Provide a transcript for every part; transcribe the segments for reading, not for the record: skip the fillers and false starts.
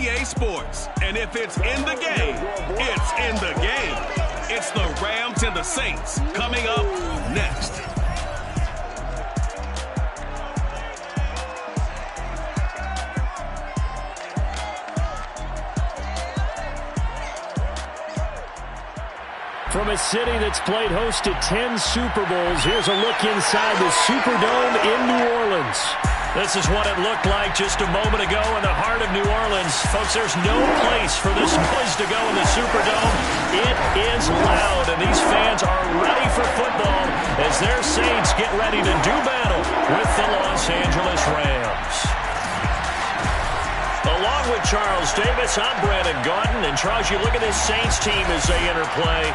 EA Sports. And if it's in the game, it's in the game. It's the Rams and the Saints coming up next. From a city that's played host to 10 Super Bowls, here's a look inside the Superdome in New Orleans. This is what it looked like just a moment ago in the heart of New Orleans. Folks, there's no place for this noise to go in the Superdome. It is loud, and these fans are ready for football as their Saints get ready to do battle with the Los Angeles Rams. Along with Charles Davis, I'm Brandon Gaudin. And Charles, you look at this Saints team as they interplay.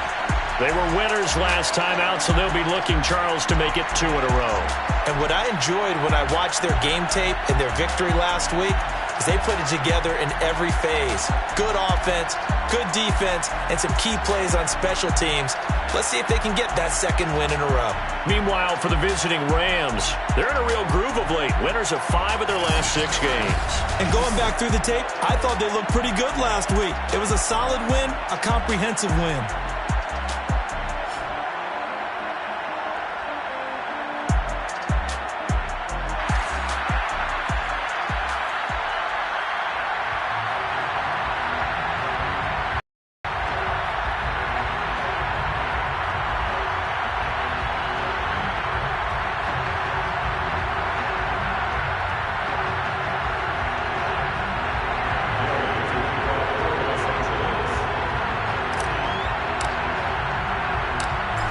They were winners last time out, so they'll be looking, Charles, to make it 2 in a row. And what I enjoyed when I watched their game tape and their victory last week is they put it together in every phase. Good offense, good defense, and some key plays on special teams. Let's see if they can get that second win in a row. Meanwhile, for the visiting Rams, they're in a real groove of late. Winners of 5 of their last 6 games. And going back through the tape, I thought they looked pretty good last week. It was a solid win, a comprehensive win.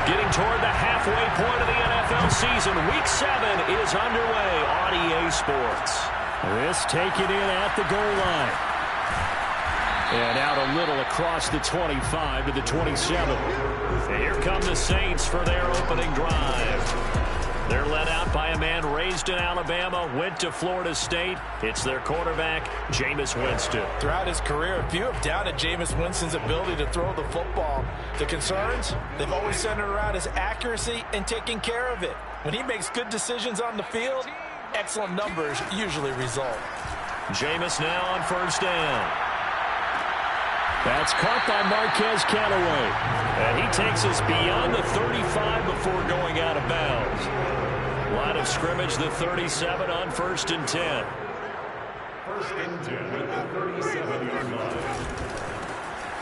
Getting toward the halfway point of the NFL season, Week 7 is underway on EA Sports. This taken in at the goal line. And out a little across the 25 to the 27. And here come the Saints for their opening drive. They're led out by a man raised in Alabama, went to Florida State. It's their quarterback, Jameis Winston. Throughout his career, few have doubted Jameis Winston's ability to throw the football. The concerns, they've always centered around his accuracy and taking care of it. When he makes good decisions on the field, excellent numbers usually result. Jameis now on first down. That's caught by Marquez Callaway. And he takes us beyond the 35 before going out of bounds. Line of scrimmage, the 37 on 1st and 10. 1st and 10 at the 37-yard line.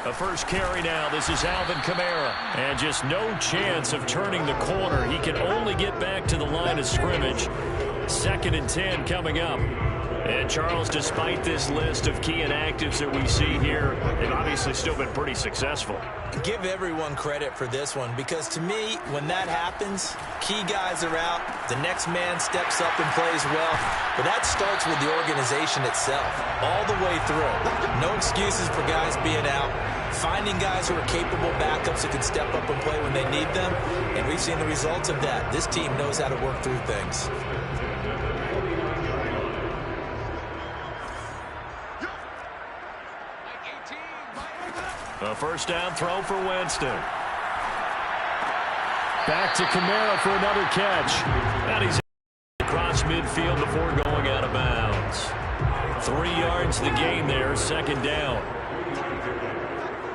A first carry now. This is Alvin Kamara. And just no chance of turning the corner. He can only get back to the line of scrimmage. 2nd and 10 coming up. And Charles, despite this list of key inactives that we see here, they've obviously still been pretty successful. Give everyone credit for this one, because to me, when that happens, key guys are out, the next man steps up and plays well, but that starts with the organization itself, all the way through. No excuses for guys being out, finding guys who are capable backups who can step up and play when they need them, and we've seen the results of that. This team knows how to work through things. A first down throw for Winston. Back to Kamara for another catch. And he's across midfield before going out of bounds. 3 yards the gain there, 2nd down.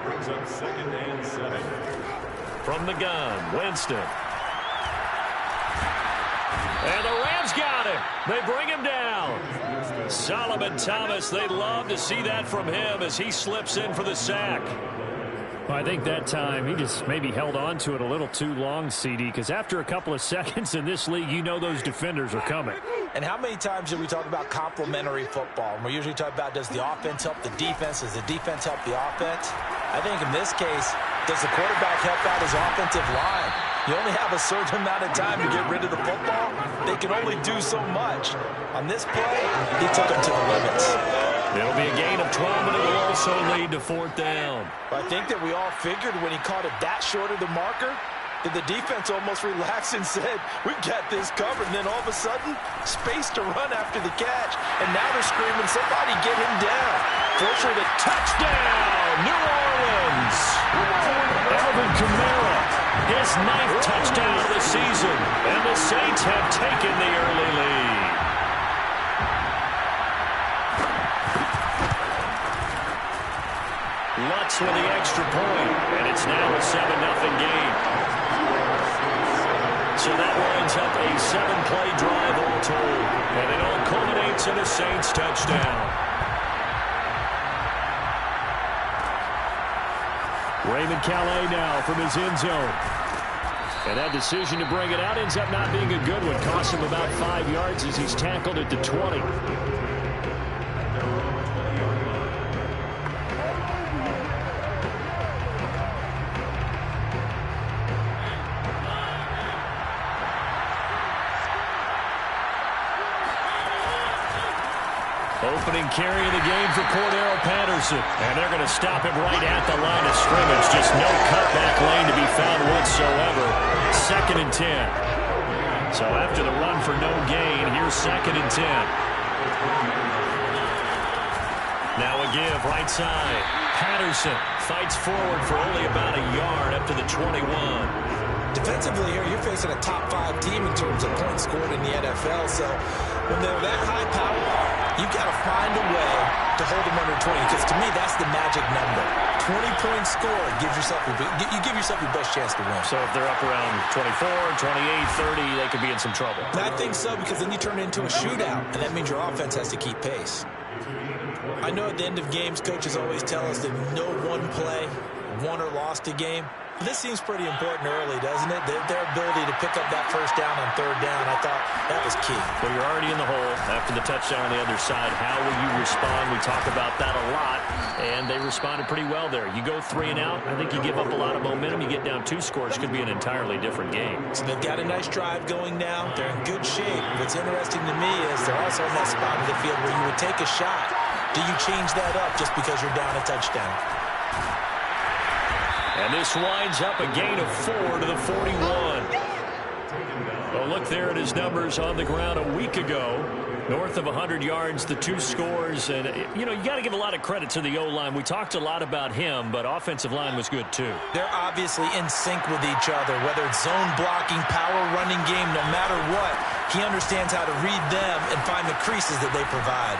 Brings up 2nd and 7. From the gun, Winston. And the Rams got him. They bring him down. Solomon Thomas, they'd love to see that from him as he slips in for the sack. Well, I think that time he just maybe held on to it a little too long, CD, because after a couple of seconds in this league, you know those defenders are coming. And how many times do we talk about complementary football? And we usually talk about, does the offense help the defense? Does the defense help the offense? I think in this case, does the quarterback help out his offensive line? You only have a certain amount of time to get rid of the football. They can only do so much. On this play, he took them to the limits. It'll be a gain of 12, but it will also lead to 4th down. I think that we all figured when he caught it that short of the marker, that the defense almost relaxed and said, we've got this covered. And then all of a sudden, space to run after the catch. And now they're screaming, somebody get him down. Fortunately, the touchdown, New Orleans. Alvin Kamara, his 9th touchdown of the season. And the Saints have taken the early lead. Lutz with the extra point, and it's now a 7-0 game. So that winds up a 7-play drive all told, and it all culminates in a Saints touchdown. Raymond Calais now from his end zone. And that decision to bring it out ends up not being a good one. Costs him about 5 yards as he's tackled at the 20. Opening carry of the game for Cordero Patterson. And they're going to stop him right at the line of scrimmage. Just no cutback lane to be found whatsoever. 2nd and 10. So after the run for no gain, here's 2nd and 10. Now a give right side. Patterson fights forward for only about a yard up to the 21. Defensively here, you're facing a top 5 team in terms of points scored in the NFL. So when they're that high power, you've got to find a way to hold them under 20, because to me, that's the magic number. 20-point score gives yourself you give yourself your best chance to win. So if they're up around 24, 28, 30, they could be in some trouble. I think so, because then you turn it into a shootout, and that means your offense has to keep pace. I know at the end of games, coaches always tell us that no one play won or lost a game. This seems pretty important early, doesn't it? Their ability to pick up that first down on 3rd down, I thought that was key. Well, you're already in the hole after the touchdown on the other side. How will you respond? We talk about that a lot, and they responded pretty well there. You go 3 and out, I think you give up a lot of momentum. You get down 2 scores, could be an entirely different game. So they've got a nice drive going now. They're in good shape. What's interesting to me is they're also in that spot of the field where you would take a shot. Do you change that up just because you're down a touchdown? And this winds up a gain of 4 to the 41. Well, look there at his numbers on the ground a week ago. North of 100 yards, the 2 scores. And, you know, you got to give a lot of credit to the O-line. We talked a lot about him, but offensive line was good, too. They're obviously in sync with each other, whether it's zone blocking, power running game, no matter what. He understands how to read them and find the creases that they provide.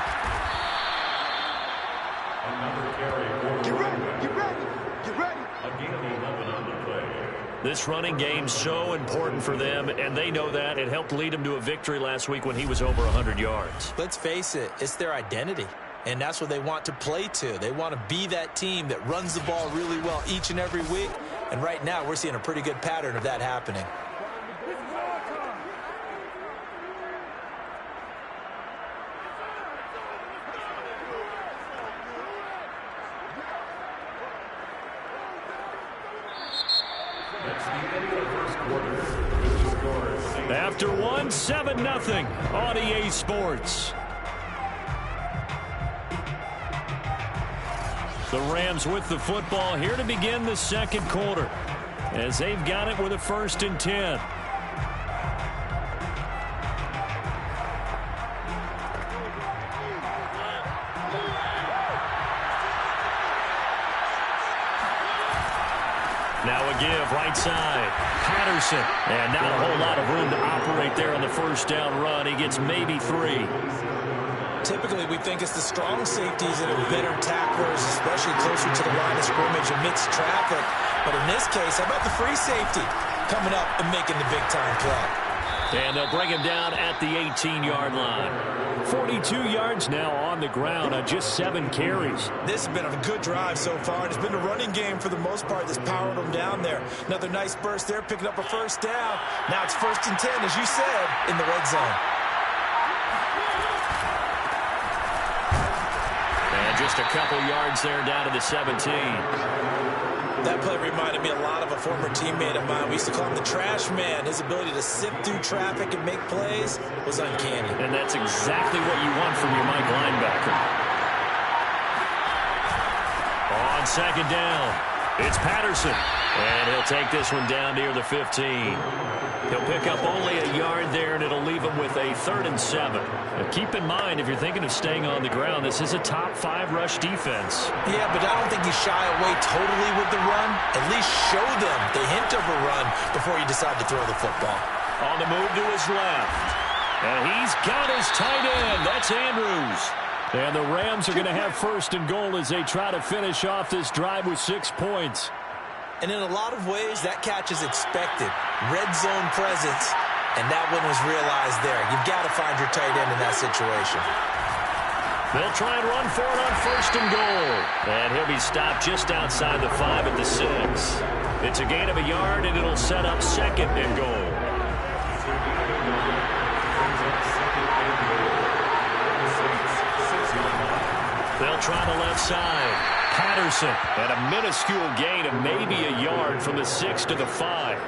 This running game's so important for them, and they know that. It helped lead them to a victory last week when he was over 100 yards. Let's face it, it's their identity, and that's what they want to play to. They want to be that team that runs the ball really well each and every week, and right now we're seeing a pretty good pattern of that happening. After 1, 7-0 on EA Sports. The Rams with the football here to begin the 2nd quarter, as they've got it with a 1st and 10. Now a give right side. Patterson. And not a whole lot of room to operate there on the 1st down run. He gets maybe 3. Typically, we think it's the strong safeties that are better tacklers, especially closer to the line of scrimmage amidst traffic. But in this case, how about the free safety coming up and making the big-time play? And they'll bring him down at the 18-yard line. 42 yards now on the ground on just 7 carries. This has been a good drive so far. It's been a running game for the most part that's powered them down there. Another nice burst there, picking up a 1st down. Now it's 1st and 10, as you said, in the red zone. And just a couple yards there down to the 17. That play reminded me a lot of a former teammate of mine. We used to call him the trash man. His ability to sift through traffic and make plays was uncanny. And that's exactly what you want from your Mike linebacker. On 2nd down, it's Patterson. And he'll take this one down near the 15. He'll pick up only a yard there, and it'll leave him with a 3rd and 7. Now keep in mind, if you're thinking of staying on the ground, this is a top 5 rush defense. Yeah, but I don't think you shy away totally with the run. At least show them the hint of a run before you decide to throw the football. On the move to his left. And he's got his tight end. That's Andrews. And the Rams are going to have first and goal as they try to finish off this drive with 6 points. And in a lot of ways, that catch is expected. Red zone presence, and that one was realized there. You've got to find your tight end in that situation. They'll try and run for it on first and goal. And he'll be stopped just outside the 5 at the 6. It's a gain of a yard, and it'll set up second and goal. They'll try the left side. Patterson at a minuscule gain of maybe a yard from the 6 to the 5.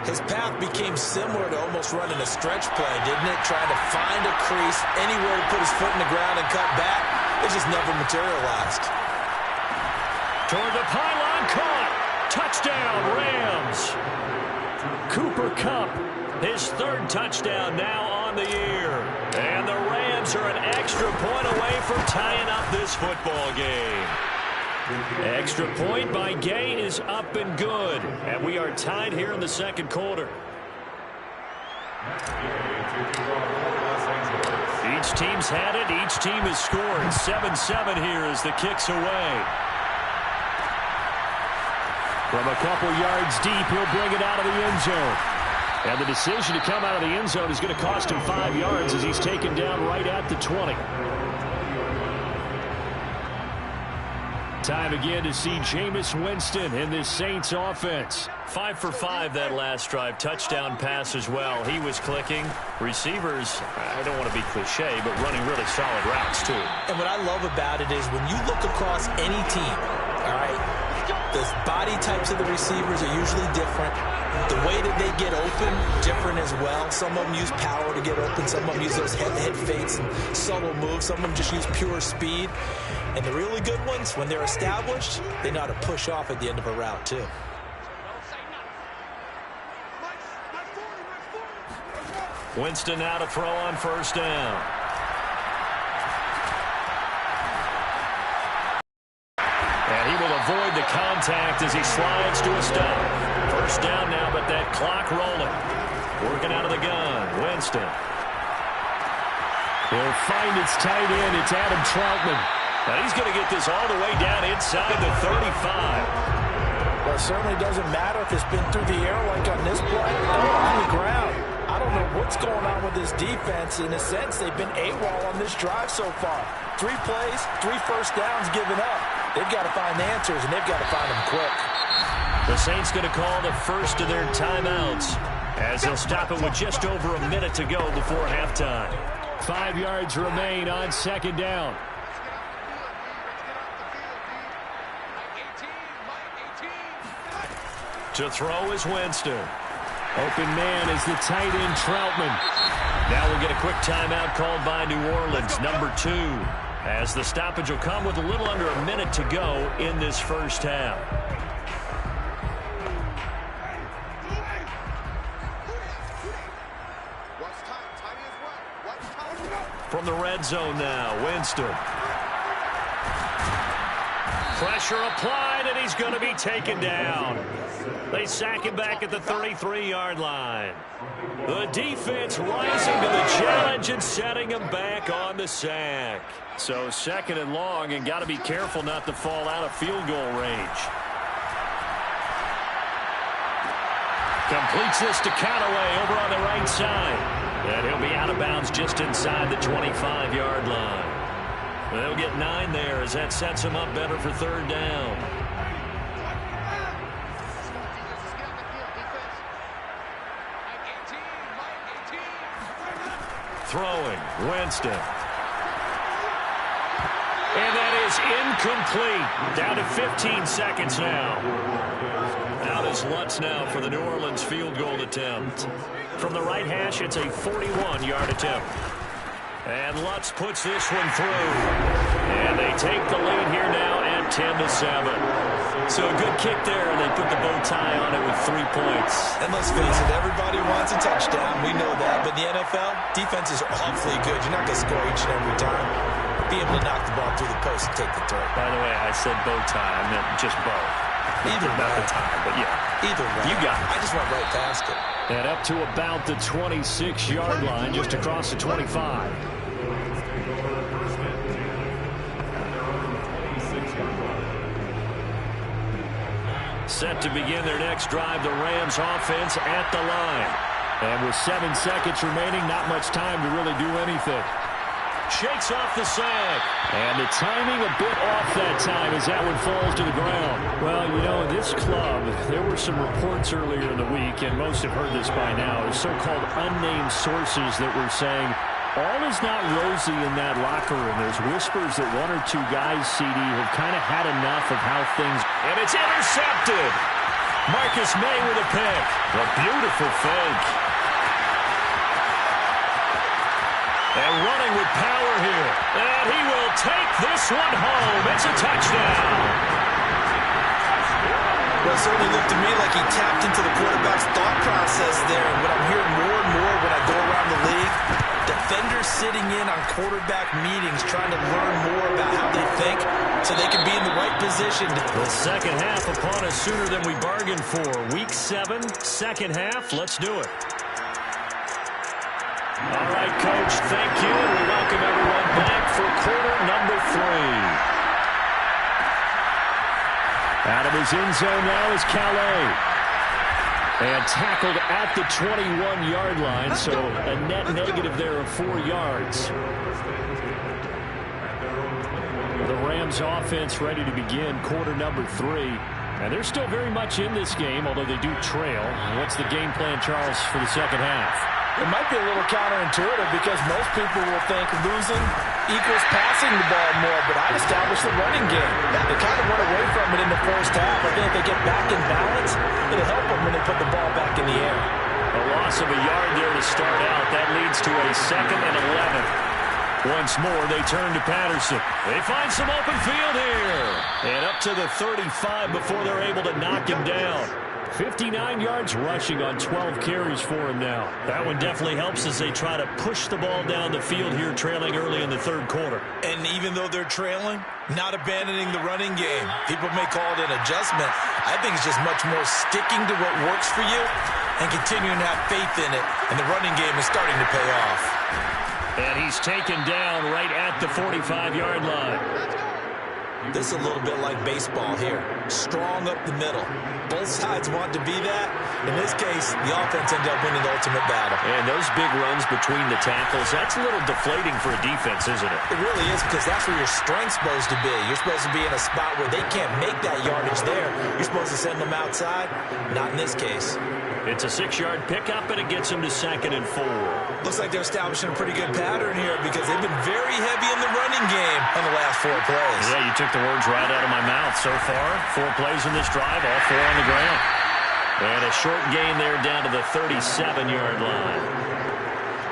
His path became similar to almost running a stretch play, didn't it? Trying to find a crease, anywhere to put his foot in the ground and cut back. It just never materialized. Toward the pylon, caught. Touchdown, Rams. Cooper Kupp, his 3rd touchdown now on the year. And the Rams are an extra point away from tying up this football game. Extra point by Gay is up and good. And we are tied here in the second quarter. Each team's had it. Each team has scored. 7-7 here as the kick's away. From a couple yards deep, he'll bring it out of the end zone. And the decision to come out of the end zone is going to cost him 5 yards as he's taken down right at the 20. Time again to see Jameis Winston in this Saints offense. 5 for 5 that last drive. Touchdown pass as well. He was clicking. Receivers, I don't want to be cliche, but running really solid routes too. And what I love about it is when you look across any team, all right, the body types of the receivers are usually different. The way that they get open, different as well. Some of them use power to get open. Some of them use those head fakes and subtle moves. Some of them just use pure speed. And the really good ones, when they're established, they know how to push off at the end of a route, too. Winston now to throw on first down. And he will avoid the contact as he slides to a stop. First down now, but that clock rolling. Working out of the gun, Winston. He'll find its tight end. It's Adam Troutman. Now he's going to get this all the way down inside the 35. Well, it certainly doesn't matter if it's been through the air like on this play or on the ground. I don't know what's going on with this defense. In a sense, they've been AWOL on this drive so far. 3 plays, 3 first downs given up. They've got to find answers, and they've got to find them quick. The Saints going to call the first of their timeouts as they'll stop it with just over a minute to go before halftime. 5 yards remain on second down. To throw is Winston. Open man is the tight end Troutman. Now we'll get a quick timeout called by New Orleans, number 2, as the stoppage will come with a little under a minute to go in this first half. From the red zone now, Winston. Pressure applied, and he's going to be taken down. They sack him back at the 33-yard line. The defense rising to the challenge and setting him back on the sack. So second and long, and got to be careful not to fall out of field goal range. Completes this to Callaway over on the right side. And he'll be out of bounds just inside the 25-yard line. They'll get 9 there as that sets him up better for third down. Throwing, Winston. And that is incomplete. Down to 15 seconds now. Out is Lutz now for the New Orleans field goal attempt. From the right hash, it's a 41-yard attempt. And Lutz puts this one through. And they take the lead here now at 10-7. So a good kick there, and they put the bow tie on it with 3 points. And let's face it, everybody wants a touchdown. We know that. But in the NFL, defenses are awfully good. You're not going to score each and every time. Be able to knock the ball through the post and take the throw. By the way, I said bow tie. I meant just bow. Either way. Not the tie, but yeah. Either way. You got it. I just went right past it. And up to about the 26-yard line, just across the 25. Set to begin their next drive, the Rams offense at the line. And with 7 seconds remaining, not much time to really do anything. Shakes off the sack. And the timing a bit off that time as that one falls to the ground. Well, you know, this club, there were some reports earlier in the week, and most have heard this by now, is so-called unnamed sources that were saying all is not rosy in that locker room. There's whispers that 1 or 2 guys, CD, have kind of had enough of how things... And it's intercepted. Marcus May with a pick. A beautiful fake. And running with power here. And he will take this one home. It's a touchdown. Well, it certainly looked to me like he tapped into the quarterback's thought process there. And what I'm hearing more and more when I go around the league, defenders sitting in on quarterback meetings trying to learn more about how they think so they can be in the right position. The second half upon us sooner than we bargained for. Week 7, second half. Let's do it. All right, Coach, thank you. And we welcome everyone back for quarter number 3. Out of his end zone now is Calais. And tackled at the 21-yard line, so a net negative there of 4 yards. The Rams offense ready to begin quarter number 3. And they're still very much in this game, although they do trail. What's the game plan, Charles, for the second half? It might be a little counterintuitive because most people will think losing equals passing the ball more, but I'd establish the running game. They kind of went away from it in the first half. I think if they get back in balance, it'll help them when they put the ball back in the air. A loss of a yard there to start out. That leads to a 2nd and 11. Once more, they turn to Patterson. They find some open field here. And up to the 35 before they're able to knock him down. 59 yards rushing on 12 carries for him now. That one definitely helps as they try to push the ball down the field here, trailing early in the third quarter. And even though they're trailing, not abandoning the running game. People may call it an adjustment. I think it's just much more sticking to what works for you and continuing to have faith in it. And the running game is starting to pay off. And he's taken down right at the 45-yard line. This is a little bit like baseball here. Strong up the middle. Both sides want to be that. In this case, the offense ended up winning the ultimate battle. And those big runs between the tackles, that's a little deflating for a defense, isn't it? It really is, because that's where your strength's supposed to be. You're supposed to be in a spot where they can't make that yardage there. You're supposed to send them outside. Not in this case. It's a 6-yard pickup, and it gets them to 2nd and 4. Looks like they're establishing a pretty good pattern here because they've been very heavy in the running game on the last 4 plays. Yeah, you took the words right out of my mouth. So far, 4 plays in this drive, all 4 on the ground. And a short gain there down to the 37-yard line.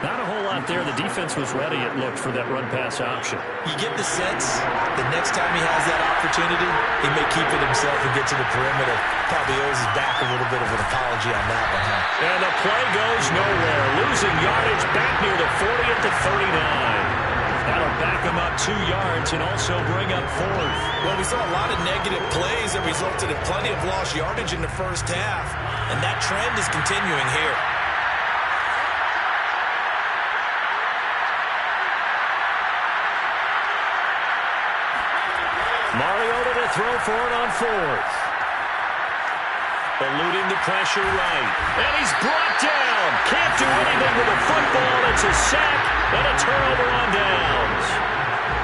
Not a whole lot there. The defense was ready, it looked, for that run-pass option. You get the sense the next time he has that opportunity, he may keep it himself and get to the perimeter. Probably owes his back a little bit of an apology on that one, huh? And the play goes nowhere. Losing yardage back near the 40 at the 39. That'll back him up 2 yards and also bring up 4th. Well, we saw a lot of negative plays that resulted in plenty of lost yardage in the first half, and that trend is continuing here. Mariota to throw for it on 4th. Eluding the pressure right. And he's brought down. Can't do anything with the football. It's a sack and a turnover on downs.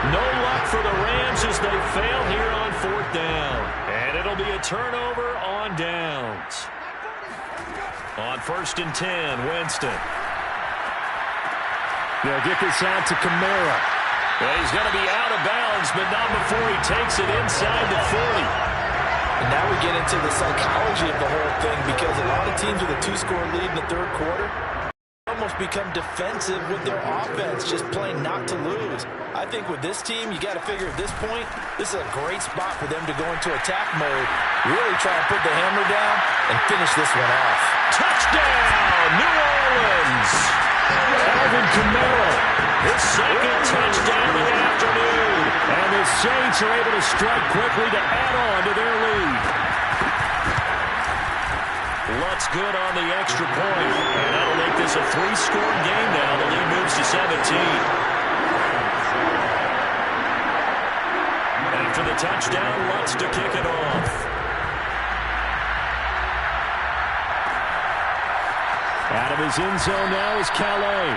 No luck for the Rams as they fail here on 4th down. And it'll be a turnover on downs. On 1st and 10, Winston. They'll get this out to Kamara. Well, he's going to be out of bounds, but not before he takes it inside the 40. And now we get into the psychology of the whole thing because a lot of teams with a 2-score lead in the third quarter almost become defensive with their offense, just playing not to lose. I think with this team, you got to figure at this point, this is a great spot for them to go into attack mode, really try and put the hammer down and finish this one off. Touchdown, New Orleans! Alvin Kamara. His 2nd touchdown of the afternoon. And the Saints are able to strike quickly to add on to their lead. Lutz good on the extra point. And that'll make this a 3-score game now. The lead moves to 17. After the touchdown, Lutz to kick it off. Out of his end zone now is Calais.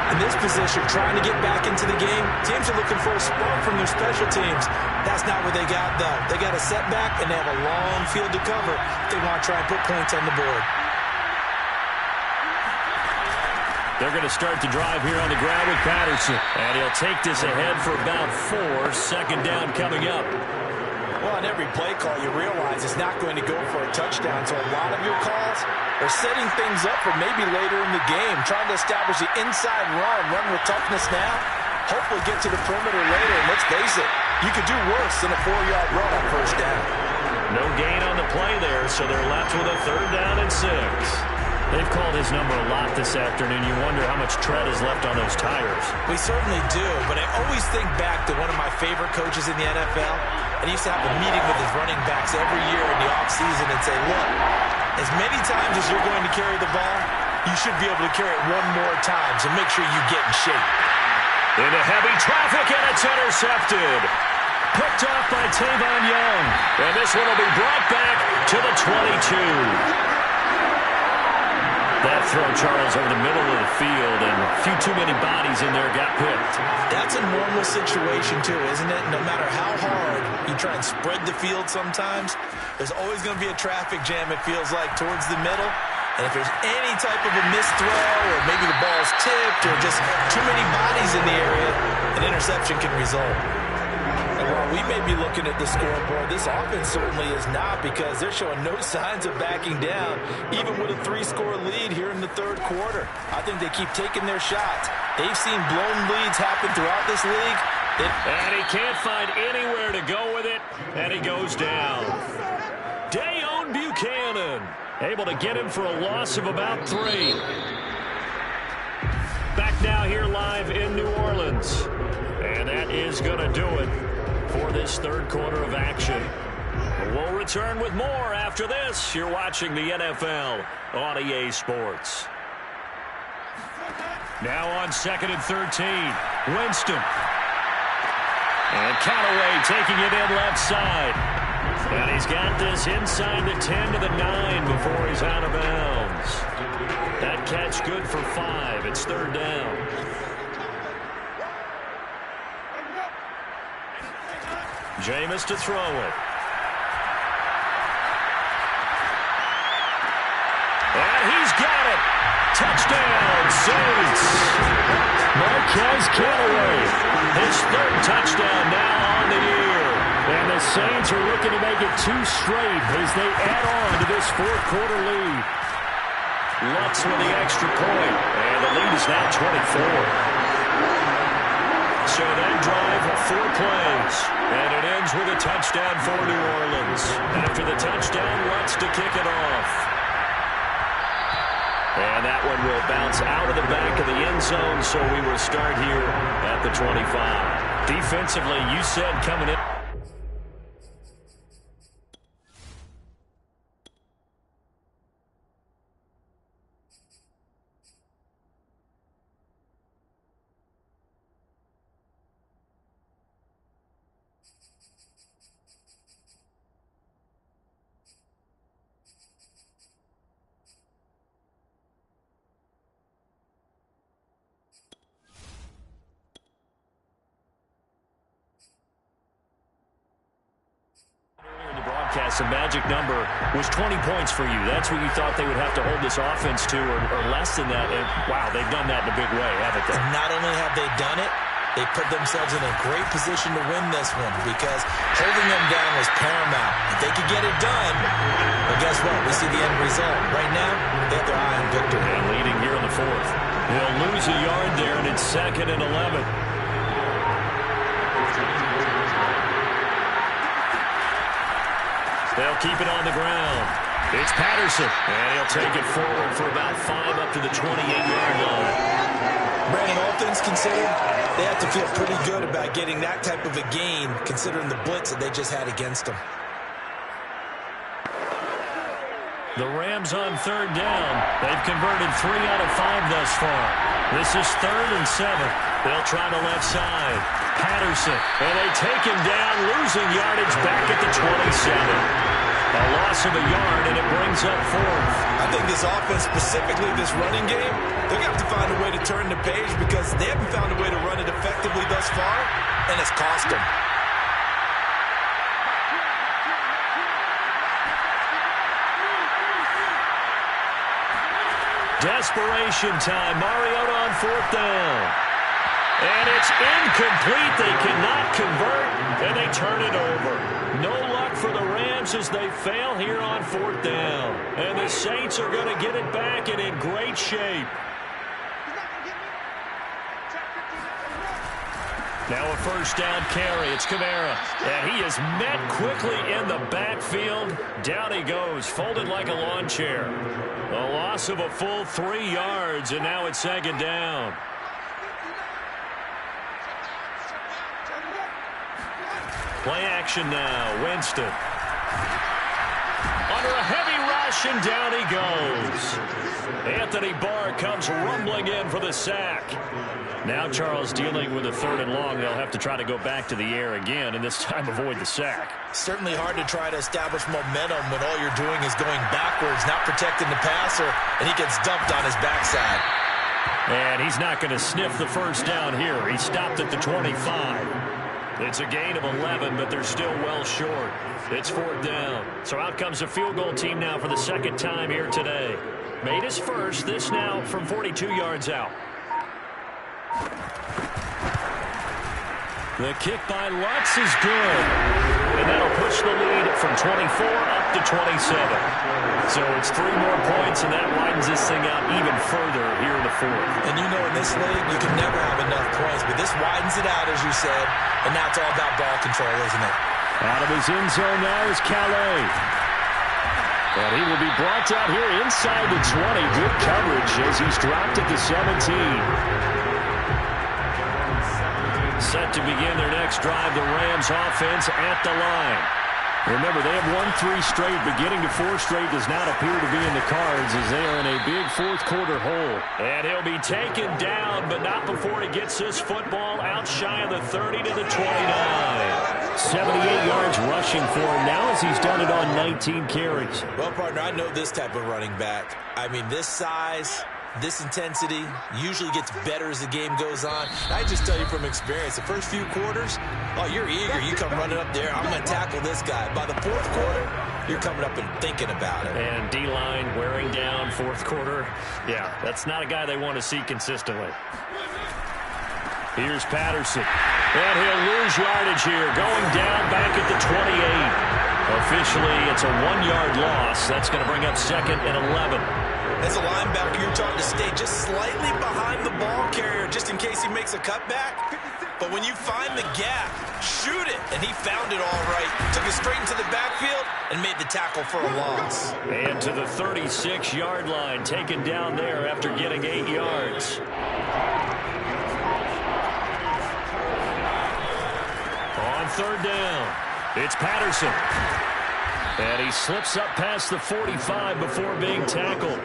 In this position, trying to get back into the game, teams are looking for a spark from their special teams. That's not what they got, though. They got a setback, and they have a long field to cover if they want to try and put points on the board. They're going to start the drive here on the ground with Patterson. And he'll take this ahead for about 4. Second down coming up. Well, on every play call, you realize it's not going to go for a touchdown. So a lot of your calls are setting things up for maybe later in the game, trying to establish the inside run with toughness now, hopefully get to the perimeter later. And let's face it, you could do worse than a 4-yard run on first down. No gain on the play there, so they're left with a 3rd down and 6. They've called his number a lot this afternoon. You wonder how much tread is left on those tires. We certainly do, but I always think back to one of my favorite coaches in the NFL. And he used to have a meeting with his running backs every year in the offseason and say, look, as many times as you're going to carry the ball, you should be able to carry it one more time, so make sure you get in shape. Into heavy traffic, and it's intercepted. Picked off by Tavon Young. And this one will be brought back to the 22. That throw, Charles, over the middle of the field, and a few too many bodies in there got picked. That's a normal situation, too, isn't it? No matter how hard you try and spread the field sometimes, there's always going to be a traffic jam, it feels like, towards the middle. And if there's any type of a missed throw, or maybe the ball's tipped, or just too many bodies in the area, an interception can result. And while we may be looking at the scoreboard, this offense certainly is not, because they're showing no signs of backing down, even with a 3-score lead here in the 3rd quarter. I think they keep taking their shots. They've seen blown leads happen throughout this league. And he can't find anywhere to go with it, and he goes down. Dayon Buchanan able to get him for a loss of about 3. Back now here live in New Orleans. And that is going to do it for this 3rd quarter of action. We'll return with more after this. You're watching the NFL on EA Sports. Now on 2nd and 13. Winston. And Callaway taking it in left side. And he's got this inside the 10 to the 9 before he's out of bounds. That catch good for 5. It's 3rd down. Jameis to throw it. And he's got it. Touchdown, Saints. Marquez Callaway. His 3rd touchdown now on the year. And the Saints are looking to make it 2 straight as they add on to this 4th quarter lead. Lutz with the extra point. And the lead is now 24. So that drive of 4 plays, and it ends with a touchdown for New Orleans. After the touchdown, Lutz to kick it off. And that one will bounce out of the back of the end zone, so we will start here at the 25. Defensively, you said coming in. The magic number was 20 points for you. That's what you thought they would have to hold this offense to, or less than that. And, wow, they've done that in a big way, haven't they? And not only have they done it, they put themselves in a great position to win this one, because holding them down was paramount. If they could get it done, well, guess what? We see the end result. Right now, they have their eye on victory. And leading here in the 4th. They'll lose a yard there, and it's 2nd and 11. They'll keep it on the ground. It's Patterson, and he'll take it forward for about 5 up to the 28-yard line. Brandon, all things considered, they have to feel pretty good about getting that type of a gain, considering the blitz that they just had against them. The Rams on 3rd down. They've converted 3 out of 5 thus far. This is 3rd and 7. They'll try the left side. Patterson, and they take him down, losing yardage back at the 27. A loss of a yard, and it brings up fourth. I think this offense, specifically this running game, they're going to have to find a way to turn the page because they haven't found a way to run it effectively thus far, and it's cost them. Desperation time. Mariota on fourth down. And it's incomplete. They cannot convert, and they turn it over. No luck for the Rams as they fail here on fourth down. And the Saints are going to get it back and in great shape. Now a first down carry. It's Kamara. And he is met quickly in the backfield. Down he goes, folded like a lawn chair. A loss of a full 3 yards, and now it's second down. Play action now. Winston. Under a heavy rush, and down he goes. Anthony Barr comes rumbling in for the sack. Now Charles dealing with a 3rd and long. They'll have to try to go back to the air again, and this time avoid the sack. Certainly hard to try to establish momentum when all you're doing is going backwards, not protecting the passer, and he gets dumped on his backside. And he's not going to sniff the first down here. He stopped at the 25. It's a gain of 11, but they're still well short. It's 4th down. So out comes a field goal team now for the second time here today. Made his first, this now from 42 yards out. The kick by Lutz is good. And that'll push the lead from 24 up to 27. So it's 3 more points, and that widens this thing out even further here in the 4th. And you know in this league, you can never have enough points, but this widens it out, as you said, and now it's all about ball control, isn't it? Out of his end zone now is Calais. And he will be brought down here inside the 20. Good coverage as he's dropped at the 17. Set to begin their next drive, the Rams offense at the line. Remember, they have won 3 straight, but getting to 4 straight does not appear to be in the cards as they are in a big 4th quarter hole. And he'll be taken down, but not before he gets this football out shy of the 30 to the 29. 78 yards rushing for him now as he's done it on 19 carries. Well, partner, I know this type of running back. I mean, this size, this intensity usually gets better as the game goes on. I just tell you from experience, the first few quarters, oh, you're eager. You come running up there, I'm going to tackle this guy. By the 4th quarter, you're coming up and thinking about it. And D-line wearing down 4th quarter. Yeah, that's not a guy they want to see consistently. Here's Patterson. And he'll lose yardage here, going down back at the 28. Officially, it's a 1-yard loss. That's going to bring up 2nd and 11. As a linebacker, you're taught to stay just slightly behind the ball carrier just in case he makes a cutback. But when you find the gap, shoot it. And he found it all right. Took it straight into the backfield and made the tackle for a loss. And to the 36-yard line, taken down there after getting 8 yards. On 3rd down, it's Patterson. And he slips up past the 45 before being tackled.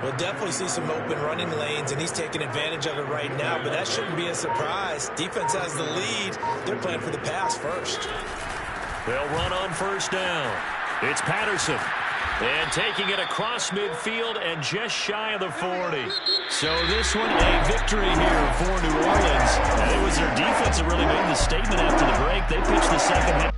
We'll definitely see some open running lanes, and he's taking advantage of it right now, but that shouldn't be a surprise. Defense has the lead. They're playing for the pass first. They'll run on 1st down. It's Patterson. And taking it across midfield and just shy of the 40. So this one a victory here for New Orleans. And it was their defense that really made the statement after the break. They pitched the second half.